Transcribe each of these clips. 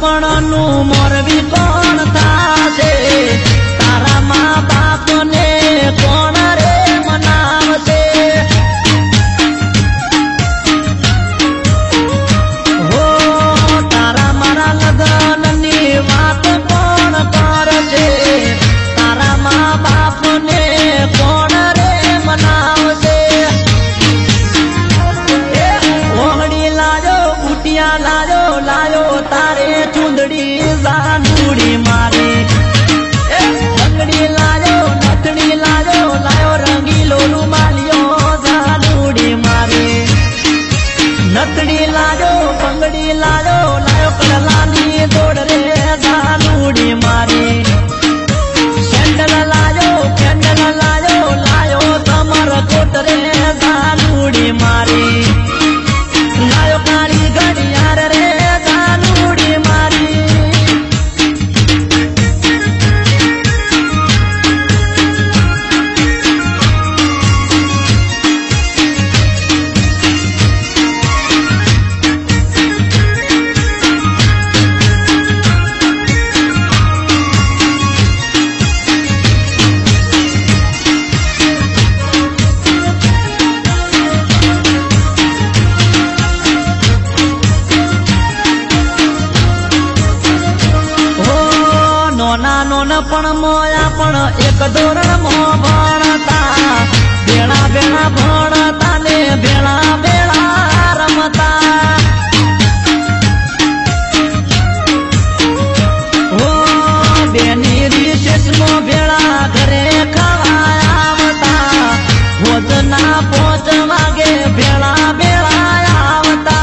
बापणनु मोरबी कोण थाशे तारा माँ बाप ने कोण रे मनावशे हो तारा मारा लगन नी वात कोण करशे तारा माँ बाप ने कोण रे मनावशे ओगड़ी लाजो कुटिया लाजो लायो तारे चूंदड़ी जानूड़ी मारे बंगड़ी लाजो नथड़ी लाजो लायो रंगीलो रुमालियो जानूड़ी मारे नथड़ी लाजो बंगड़ी लाजो लायो कड़लानी दौड़ रे जानूड़ी मारे सेंडल लाजो कैंडल लाजो लायो तमर कोट रे जानूड़ी मारे लायो काली घड़ियार रे जानूड़ी मारी पण मोया पण एक धोरण मो भणता भेणा भेणा भणता ने भेणा भेणा रमता हो बेनी रिसेस मो भेणा घरे खवाया आवता भोजना पोच वागे भेणा भेणा आवता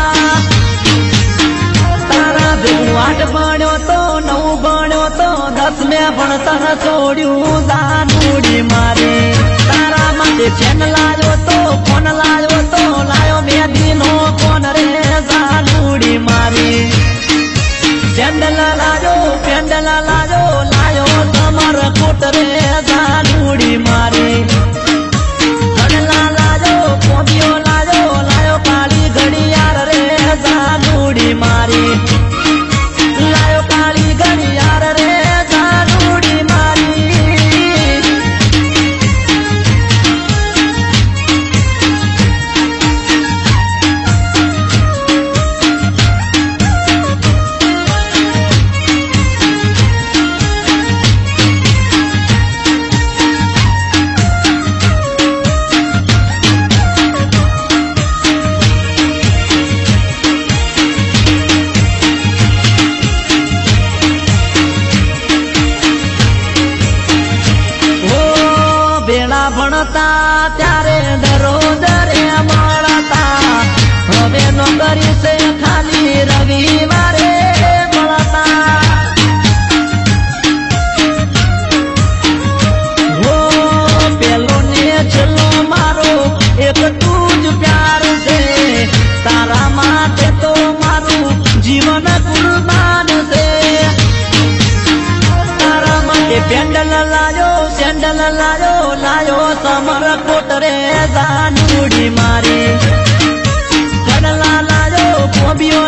तारा भेणु 8 भण्यो तो 9 भण्यो तो 10 में भणतर छोड्यू जानूड़ी मारे तारा माथे चेन लायो तो फोन लायो तो लायो मेहंदी नो कोन रे जानूड़ी मारे सेंडल लाजो पेंडल लाजो लायो तमर कोट रे जानूड़ी मारे घड़ला लाजो पोबियो लाजो लायो काली घड़ियार रे जानूड़ी मारे लायो काली घड़ियार रे जानूड़ी मारी भणता त्यारे दररोज रे મળતા હવે નોકરી से खाली रविवारे મળતા हो पेलो ने चलो मारो एक तूज प्यार से तारा माटे तो मारू जीवन कुर्बान से तारा माटे पेंडल लायो सेंडल लायो लायो समर कोट रे जानूड़ी मारे घड़ला लायो पोबियो